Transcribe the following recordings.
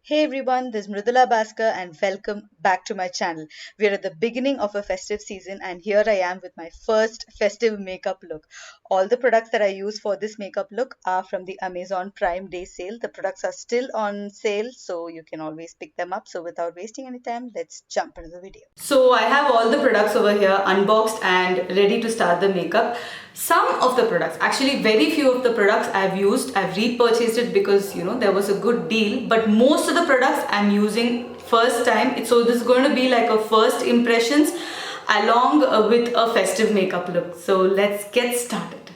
Hey everyone, this is Mridula Bhaskar and welcome back to my channel. We are at the beginning of a festive season and here I am with my first festive makeup look. All the products that I use for this makeup look are from the Amazon Prime Day sale. The products are still on sale so you can always pick them up. So without wasting any time, let's jump into the video. So I have all the products over here unboxed and ready to start the makeup. Some of the products, actually very few of the products I've used, I've repurchased it because there was a good deal, but most of the products I'm using first time. So this is going to be like a first impressions along with a festive makeup look. So let's get started.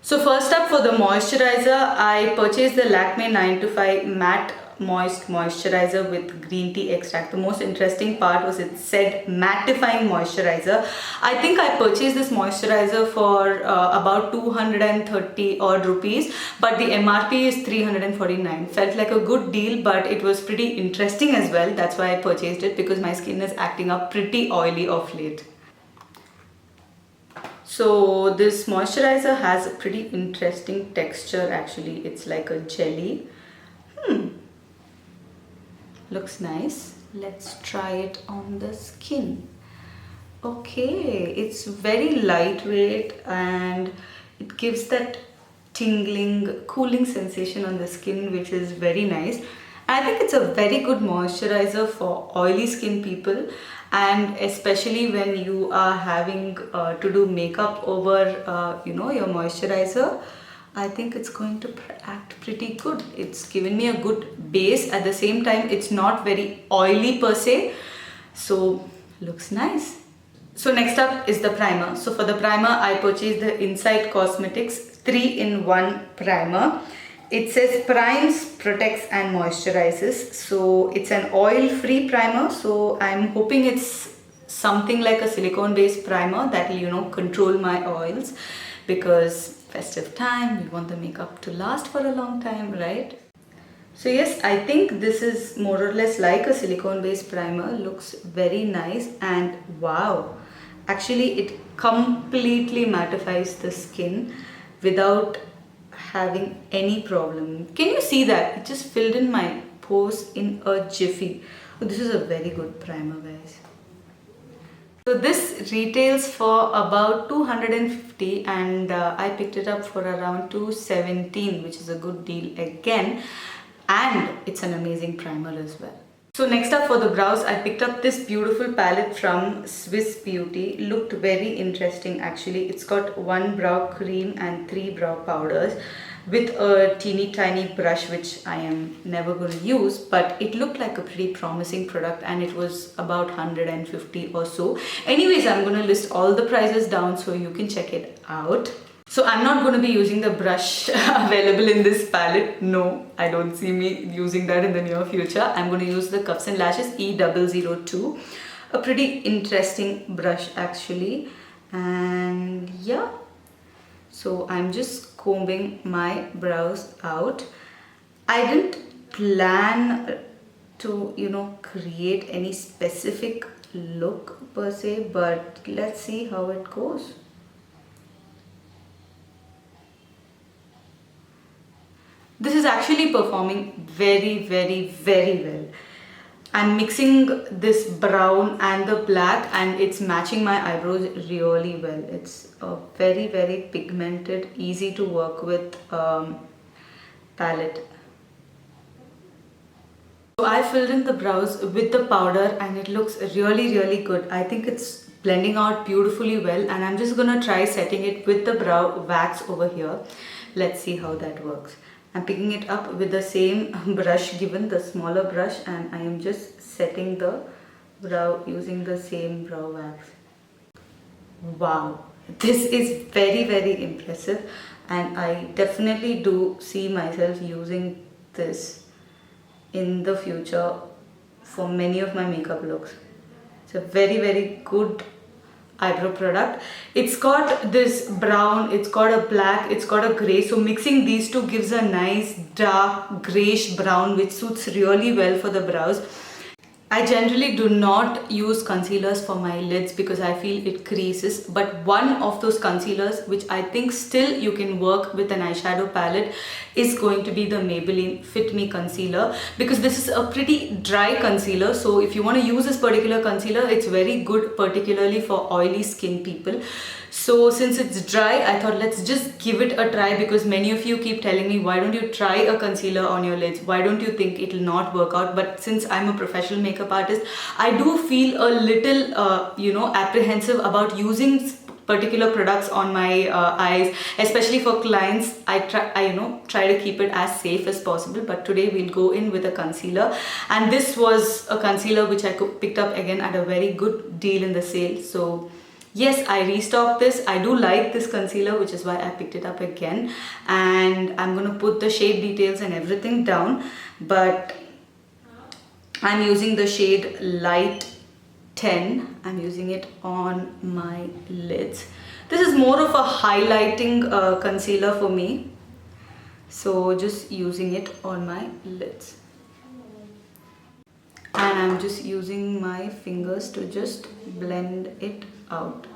So first up, for the moisturizer, I purchased the Lakme 9 to 5 matte moist moisturizer with green tea extract. The most interesting part was it said mattifying moisturizer. I think I purchased this moisturizer for about 230 odd rupees, but the MRP is 349. Felt like a good deal, but it was pretty interesting as well. That's why I purchased it, because my skin is acting up pretty oily of late. So this moisturizer has a pretty interesting texture actually. It's like a jelly. Looks nice. Let's try it on the skin. Okay, it's very lightweight and it gives that tingling, cooling sensation on the skin, which is very nice. I think it's a very good moisturizer for oily skin people, and especially when you are having to do makeup over your moisturizer. I think it's going to act pretty good. It's given me a good base. At the same time, it's not very oily per se, so looks nice. So next up is the primer. So for the primer, I purchased the Insight Cosmetics 3-in-1 primer. It says primes, protects and moisturizes. So it's an oil-free primer. So I'm hoping it's something like a silicone-based primer that will control my oils, because festive time, we want the makeup to last for a long time, right? So yes, I think this is more or less like a silicone based primer. Looks very nice, and wow, actually it completely mattifies the skin without having any problem. Can you see that? It just filled in my pores in a jiffy. Oh, this is a very good primer, guys. So this retails for about 250 and I picked it up for around 217, which is a good deal again, and it's an amazing primer as well. So next up, for the brows, I picked up this beautiful palette from Swiss Beauty. Looked very interesting actually. It's got 1 brow cream and 3 brow powders with a teeny tiny brush, which I am never going to use, but it looked like a pretty promising product and it was about 150 or so. Anyways, I'm going to list all the prices down so you can check it out. So I'm not going to be using the brush available in this palette. No, I don't see me using that in the near future. I'm going to use the Cups and Lashes E002. A pretty interesting brush actually. And yeah, so I'm just combing my brows out. I didn't plan to create any specific look per se, but let's see how it goes. This is actually performing very, very, very well. I'm mixing this brown and the black and it's matching my eyebrows really well. It's a very, very pigmented, easy to work with palette. So I filled in the brows with the powder and it looks really, really good. I think it's blending out beautifully well, and I'm just gonna try setting it with the brow wax over here. Let's see how that works. I'm picking it up with the same brush given, the smaller brush, and I am just setting the brow using the same brow wax. Wow, this is very, very impressive, and I definitely do see myself using this in the future for many of my makeup looks. It's a very, very good eyebrow product. It's got this brown, it's got a black, it's got a grey, so mixing these two gives a nice dark greyish brown which suits really well for the brows. I generally do not use concealers for my lids because I feel it creases, but one of those concealers which I think still you can work with an eyeshadow palette is going to be the Maybelline Fit Me concealer, because this is a pretty dry concealer. So if you want to use this particular concealer, it's very good particularly for oily skin people. So since it's dry, I thought let's just give it a try, because many of you keep telling me, why don't you try a concealer on your lids? Why don't you think it'll not work out? But since I'm a professional makeup artist, I do feel a little, apprehensive about using particular products on my eyes, especially for clients. I try to keep it as safe as possible. But today we'll go in with a concealer, and this was a concealer which I picked up again at a very good deal in the sale. So yes, I restocked this. I do like this concealer, which is why I picked it up again. And I'm going to put the shade details and everything down. But I'm using the shade Light 10. I'm using it on my lids. This is more of a highlighting concealer for me. So just using it on my lids. And I'm just using my fingers to just blend it out.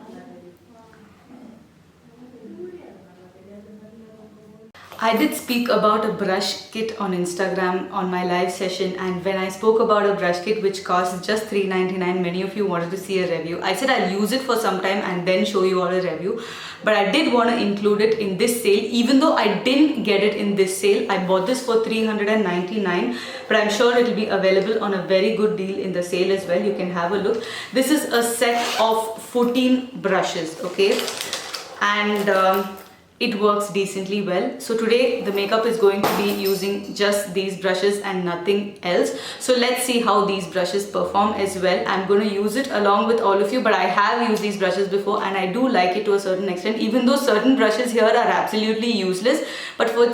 I did speak about a brush kit on Instagram on my live session, and when I spoke about a brush kit which costs just $3.99, many of you wanted to see a review. I said I'll use it for some time and then show you all a review, but I did want to include it in this sale. Even though I didn't get it in this sale, I bought this for $399, but I'm sure it will be available on a very good deal in the sale as well. You can have a look. This is a set of 14 brushes, okay, and it works decently well. So today the makeup is going to be using just these brushes and nothing else. So let's see how these brushes perform as well. I'm going to use it along with all of you, but I have used these brushes before and I do like it to a certain extent, even though certain brushes here are absolutely useless. But for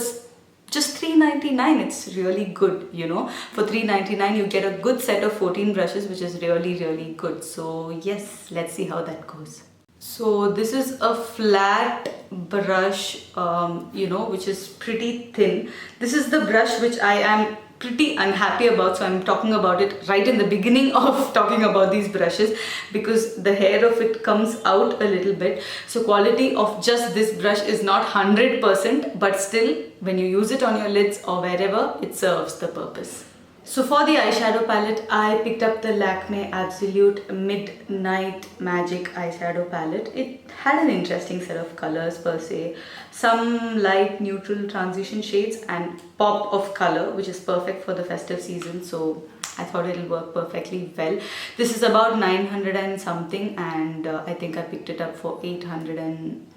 just $3.99, it's really good, you know. For $3.99 you get a good set of 14 brushes, which is really, really good. So yes, let's see how that goes. So this is a flat brush, which is pretty thin. This is the brush which I am pretty unhappy about, so I'm talking about it right in the beginning of talking about these brushes, because the hair of it comes out a little bit. So quality of just this brush is not 100%, but still when you use it on your lids or wherever, it serves the purpose. So for the eyeshadow palette, I picked up the Lakme Absolute Midnight Magic eyeshadow palette. It had an interesting set of colors per se. Some light neutral transition shades and pop of color, which is perfect for the festive season. So I thought it'll work perfectly well. This is about 900 and something, and I think I picked it up for 800 and,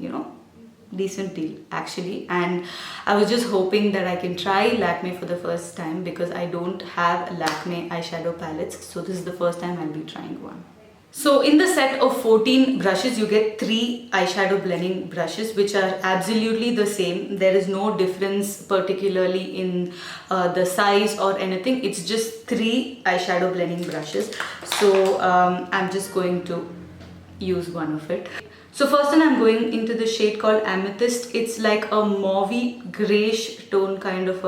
decent deal actually. And I was just hoping that I can try Lakme for the first time, because I don't have Lakme eyeshadow palettes, so this is the first time I'll be trying one. So in the set of 14 brushes, you get 3 eyeshadow blending brushes, which are absolutely the same. There is no difference particularly in the size or anything. It's just 3 eyeshadow blending brushes. So I'm just going to use one of it. So first one, I'm going into the shade called Amethyst. It's like a mauvey grayish tone kind of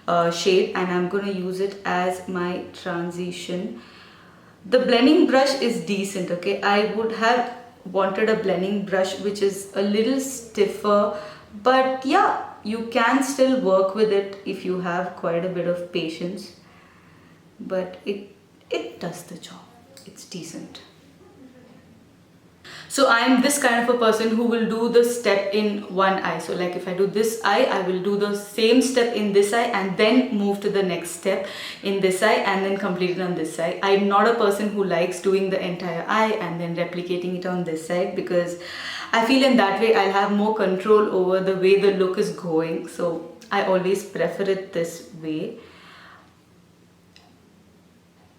a shade, and I'm going to use it as my transition. The blending brush is decent, okay. I would have wanted a blending brush which is a little stiffer, but yeah, you can still work with it if you have quite a bit of patience. But it does the job. It's decent. So I'm this kind of a person who will do the step in one eye. So like if I do this eye, I will do the same step in this eye and then move to the next step in this eye and then complete it on this side. I'm not a person who likes doing the entire eye and then replicating it on this side, because I feel in that way I'll have more control over the way the look is going. So I always prefer it this way.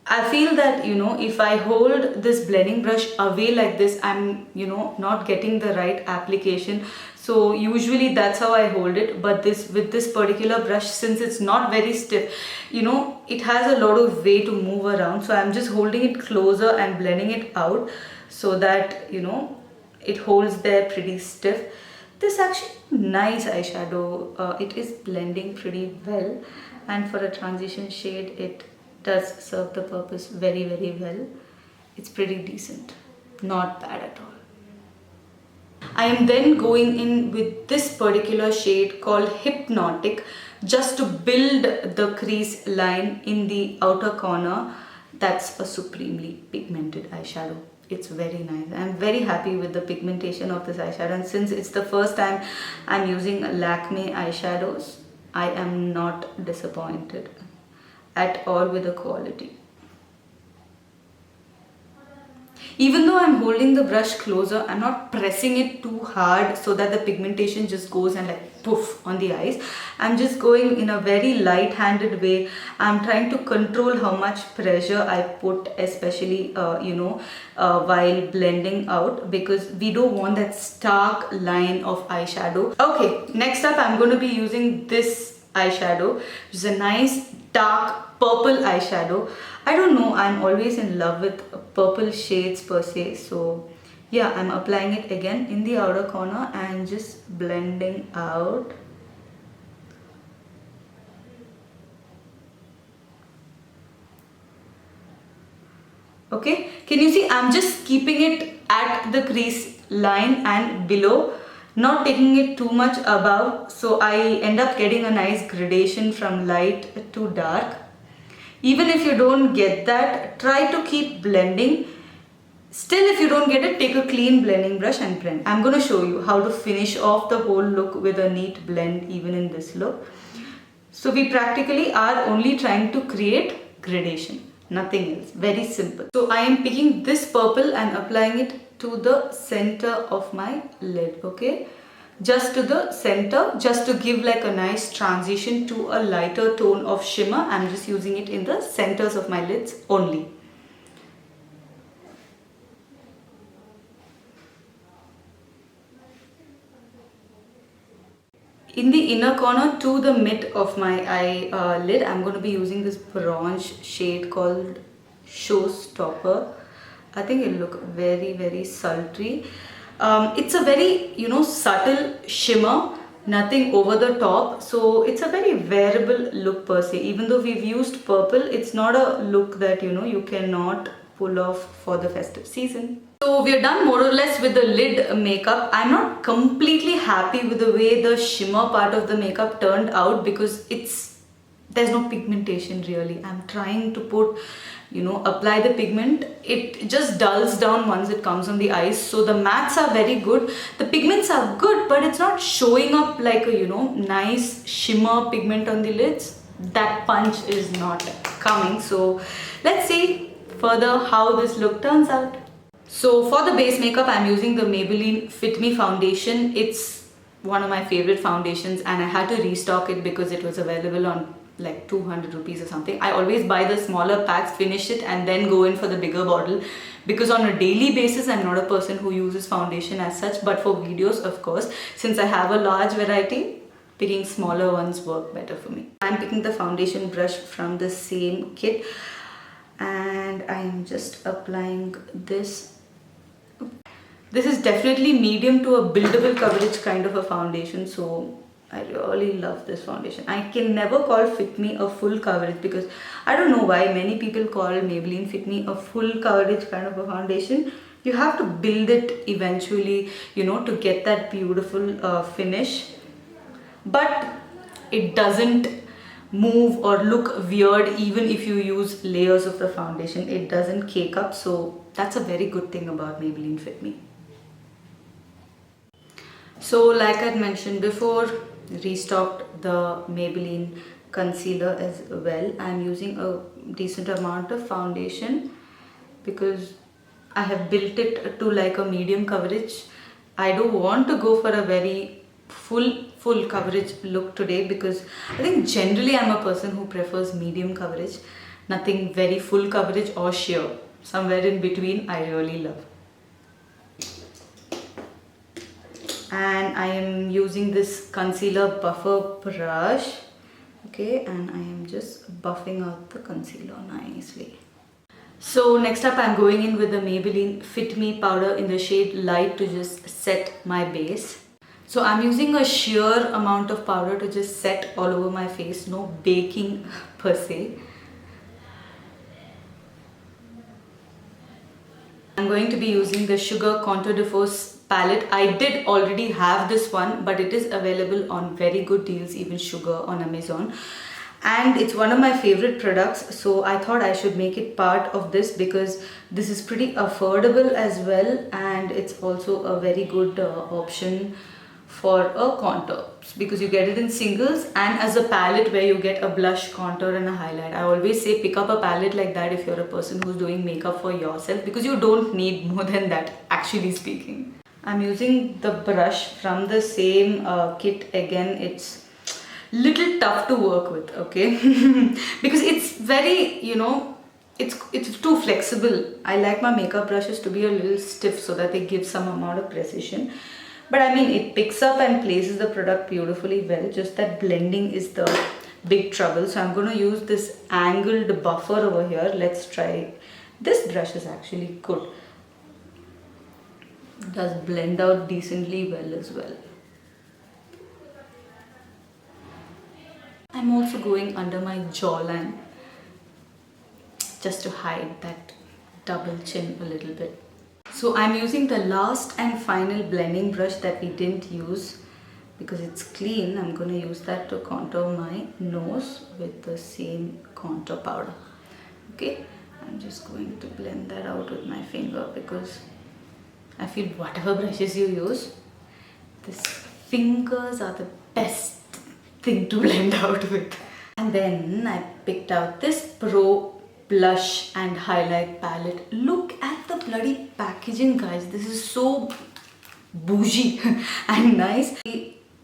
I feel that, if I hold this blending brush away like this, I'm, not getting the right application. So usually that's how I hold it. But with this particular brush, since it's not very stiff, it has a lot of way to move around. So I'm just holding it closer and blending it out so that, it holds there pretty stiff. This actually nice eyeshadow. It is blending pretty well. And for a transition shade, it does serve the purpose very, very well. It's pretty decent, not bad at all. I am then going in with this particular shade called Hypnotic, just to build the crease line in the outer corner. That's a supremely pigmented eyeshadow. It's very nice. I'm very happy with the pigmentation of this eyeshadow, and since it's the first time I'm using Lakme eyeshadows, I am not disappointed at all with the quality. Even though I'm holding the brush closer, I'm not pressing it too hard so that the pigmentation just goes and like poof on the eyes. I'm just going in a very light-handed way. I'm trying to control how much pressure I put, especially while blending out, because we don't want that stark line of eyeshadow. Okay, next up I'm going to be using this eyeshadow, which is a nice dark purple eyeshadow. I don't know, I'm always in love with purple shades per se, so yeah, I'm applying it again in the outer corner and just blending out. Okay, can you see I'm just keeping it at the crease line and below, not taking it too much above, so I end up getting a nice gradation from light to dark. Even if you don't get that, try to keep blending. Still, if you don't get it, take a clean blending brush and blend. I'm going to show you how to finish off the whole look with a neat blend even in this look. So we practically are only trying to create gradation, nothing else. Very simple. So I am picking this purple and applying it to the center of my lid, okay? Just to the center, just to give like a nice transition to a lighter tone of shimmer. I'm just using it in the centers of my lids only. In the inner corner to the mid of my lid, I'm going to be using this bronze shade called Showstopper. I think it'll look very, very sultry. It's a very, subtle shimmer, nothing over the top. So it's a very wearable look per se. Even though we've used purple, it's not a look that, you cannot pull off for the festive season. So we're done more or less with the lid makeup. I'm not completely happy with the way the shimmer part of the makeup turned out, because there's no pigmentation really. I'm trying to put, apply the pigment. It just dulls down once it comes on the eyes. So the mattes are very good. The pigments are good, but it's not showing up like a, nice shimmer pigment on the lids. That punch is not coming. So let's see further how this look turns out. So for the base makeup, I'm using the Maybelline Fit Me foundation. It's one of my favorite foundations, and I had to restock it because it was available on like 200 rupees or something. I always buy the smaller packs, finish it, and then go in for the bigger bottle, because on a daily basis I'm not a person who uses foundation as such, but for videos, of course, since I have a large variety, picking smaller ones work better for me. I'm picking the foundation brush from the same kit, and I'm just applying this. This is definitely medium to a buildable coverage kind of a foundation, so I really love this foundation. I can never call Fit Me a full coverage, because I don't know why many people call Maybelline Fit Me a full coverage kind of a foundation. You have to build it eventually, to get that beautiful finish. But it doesn't move or look weird even if you use layers of the foundation. It doesn't cake up, so that's a very good thing about Maybelline Fit Me. So like I mentioned before, restocked the Maybelline concealer as well. I'm using a decent amount of foundation because I have built it to like a medium coverage. I don't want to go for a very full coverage look today, because I think generally I'm a person who prefers medium coverage. Nothing very full coverage or sheer. Somewhere in between I really love. And I am using this concealer buffer brush, okay, and I am just buffing out the concealer nicely. So next up I'm going in with the Maybelline Fit Me powder in the shade Light to just set my base. So I'm using a sheer amount of powder to just set all over my face, no baking per se. I'm going to be using the Sugar Contour de Force palette. I did already have this one, but it is available on very good deals, even Sugar on Amazon. And it's one of my favorite products, so I thought I should make it part of this because this is pretty affordable as well, and it's also a very good option for a contour because you get it in singles and as a palette where you get a blush, contour and a highlight. I always say pick up a palette like that if you're a person who's doing makeup for yourself because you don't need more than that, actually speaking. I'm using the brush from the same kit again. It's little tough to work with, okay? Because it's very, it's too flexible. I like my makeup brushes to be a little stiff so that they give some amount of precision. But I mean, it picks up and places the product beautifully well. Just that blending is the big trouble. So I'm going to use this angled buffer over here. Let's try. This brush is actually good. It does blend out decently well as well. I'm also going under my jawline just to hide that double chin a little bit. So I'm using the last and final blending brush that we didn't use because it's clean. I'm going to use that to contour my nose with the same contour powder. Okay, I'm just going to blend that out with my finger because I feel whatever brushes you use, these fingers are the best thing to blend out with. And then I picked out this Pro blush and highlight palette. Look at the bloody packaging, guys. This is so bougie and nice.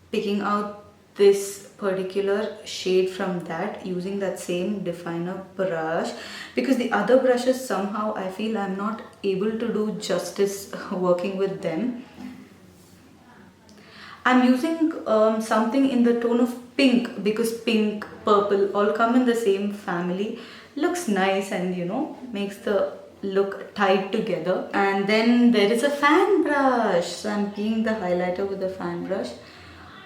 Picking out this particular shade from that using that same definer brush because the other brushes somehow I feel I'm not able to do justice working with them. I'm using something in the tone of pink because pink, purple all come in the same family. Looks nice and makes the look tied together. And then there is a fan brush. So I'm peeling the highlighter with the fan brush.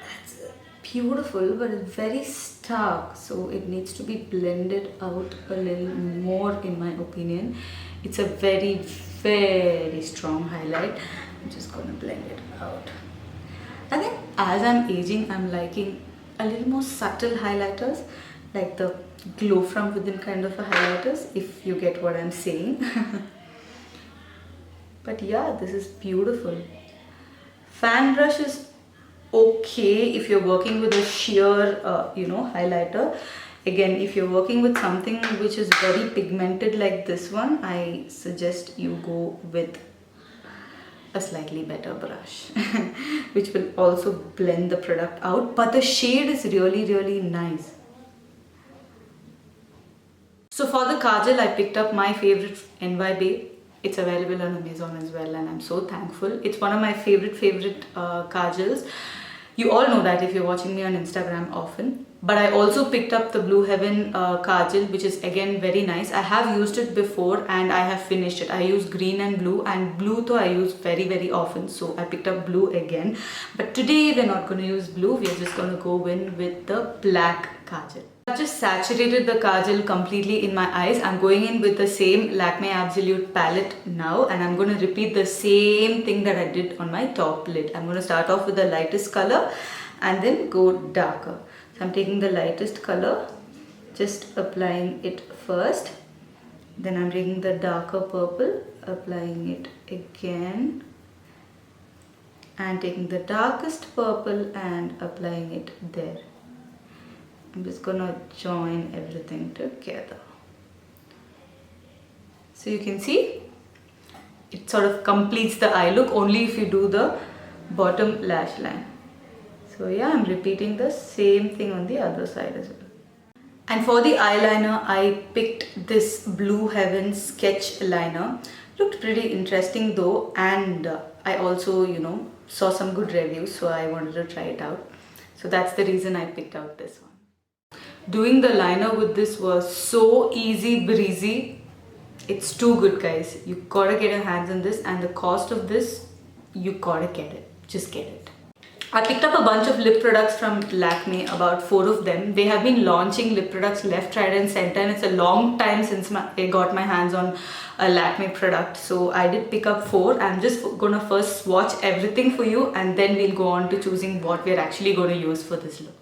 That's beautiful, but it's very stark. So it needs to be blended out a little more in my opinion. It's a very, very strong highlight. I'm just going to blend it out. I think as I'm aging, I'm liking a little more subtle highlighters, like the glow from within kind of a highlighters, if you get what I'm saying. But yeah, this is beautiful. Fan brush is okay if you're working with a sheer, highlighter. Again, if you're working with something which is very pigmented like this one, I suggest you go with a slightly better brush which will also blend the product out, but the shade is really, really nice. So for the kajal, I picked up my favorite NY Bae. It's available on Amazon as well and I'm so thankful. It's one of my favorite kajals. You all know that if you're watching me on Instagram often. But I also picked up the Blue Heaven kajal, which is again very nice. I have used it before and I have finished it. I use green and blue though I use very, very often. So I picked up blue again. But today we're not going to use blue. We're just going to go in with the black kajal. I've just saturated the kajal completely in my eyes. I'm going in with the same Lakme Absolute palette now and I'm going to repeat the same thing that I did on my top lid. I'm going to start off with the lightest color and then go darker. So I'm taking the lightest color, just applying it first. Then I'm taking the darker purple, applying it again. And taking the darkest purple and applying it there. I'm just gonna join everything together. So you can see, it sort of completes the eye look only if you do the bottom lash line. So yeah, I'm repeating the same thing on the other side as well. And for the eyeliner, I picked this Blue Heaven sketch liner. Looked pretty interesting though, and I also, saw some good reviews, so I wanted to try it out. So that's the reason I picked out this one. Doing the liner with this was so easy breezy. It's too good, guys. You gotta get your hands on this, and the cost of this, you gotta get it. Just get it. I picked up a bunch of lip products from Lakme, about 4 of them. They have been launching lip products left, right and center, and it's a long time since I got my hands on a Lakme product. So I did pick up 4. I'm just gonna first swatch everything for you and then we'll go on to choosing what we're actually going to use for this look.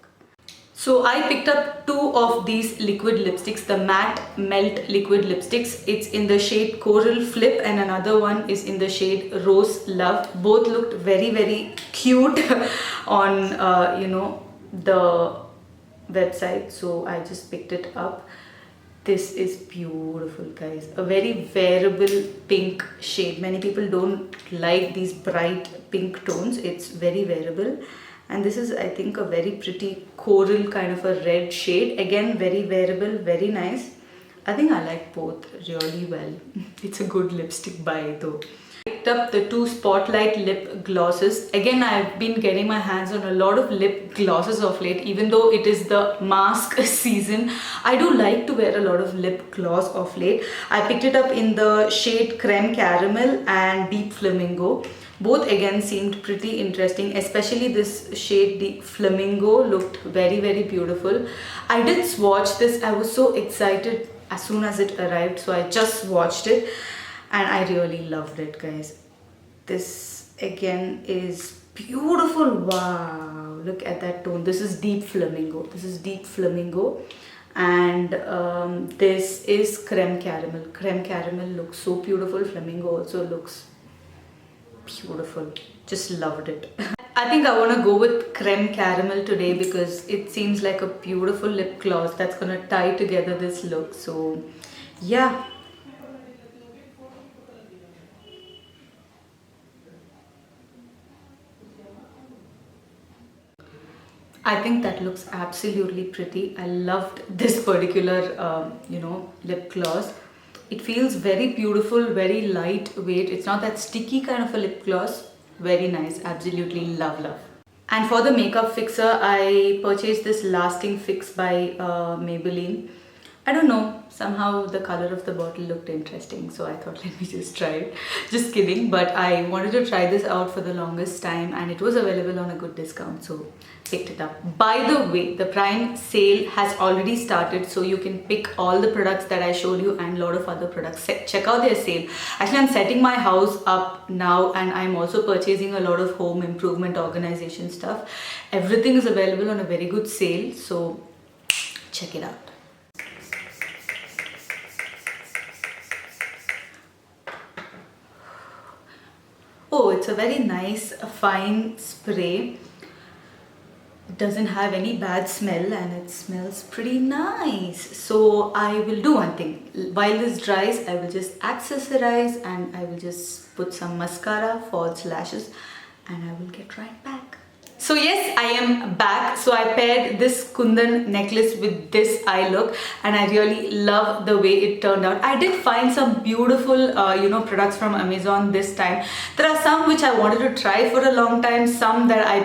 So I picked up 2 of these liquid lipsticks, the matte melt liquid lipsticks. It's in the shade Coral Flip and another one is in the shade Rose Love. Both looked very, very cute on the website, so I just picked it up. This is beautiful, guys. A very wearable pink shade. Many people don't like these bright pink tones. It's very wearable. And this is, I think, a very pretty coral kind of a red shade. Again, very wearable, very nice. I think I like both really well. It's a good lipstick buy though. I picked up the 2 Spotlight lip glosses. Again, I've been getting my hands on a lot of lip glosses of late. Even though it is the mask season, I do like to wear a lot of lip gloss of late. I picked it up in the shade Creme Caramel and Deep Flamingo. Both again seemed pretty interesting, especially this shade Deep Flamingo looked very, very beautiful. I did swatch this. I was so excited as soon as it arrived, so I just swatched it and I really loved it, guys. This again is beautiful. Wow, look at that tone. This is Deep Flamingo. This is Deep Flamingo. And this is Creme Caramel. Creme Caramel looks so beautiful. Flamingo also looks beautiful. Just loved it. I think I want to go with Creme Caramel today because it seems like a beautiful lip gloss that's going to tie together this look. So yeah. I think that looks absolutely pretty. I loved this particular lip gloss. It feels very beautiful, very lightweight. It's not that sticky kind of a lip gloss. Very nice. Absolutely love. And for the makeup fixer, I purchased this Lasting Fix by Maybelline. I don't know, somehow the color of the bottle looked interesting, so I thought let me just try it. Just kidding, but I wanted to try this out for the longest time and it was available on a good discount, so picked it up. By the way, the Prime sale has already started, so you can pick all the products that I showed you and a lot of other products. Check out their sale. Actually, I'm setting my house up now and I'm also purchasing a lot of home improvement organization stuff. Everything is available on a very good sale, so check it out. Oh, it's a very nice, fine spray. It doesn't have any bad smell and it smells pretty nice. So I will do one thing. While this dries, I will just accessorize and I will just put some mascara, false lashes, and I will get right back. So yes, I am back. So I paired this Kundan necklace with this eye look and I really love the way it turned out. I did find some beautiful products from Amazon this time. There are some which I wanted to try for a long time, some that I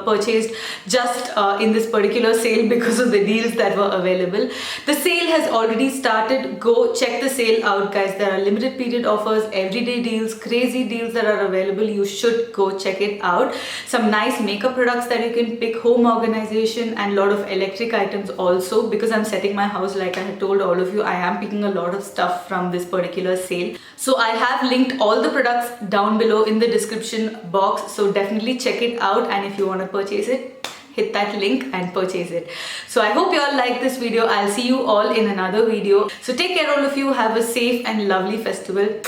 purchased just in this particular sale because of the deals that were available. The sale has already started. Go check the sale out, guys. There are limited period offers, everyday deals, crazy deals that are available. You should go check it out. Some nice makeup products that you can pick, home organization, and a lot of electric items also. Because I'm setting my house, like I had told all of you, I am picking a lot of stuff from this particular sale. So I have linked all the products down below in the description box, so definitely check it out, and if you want to purchase it, hit that link and purchase it. So I hope you all like this video. I'll see you all in another video. So take care all of you. Have a safe and lovely festival.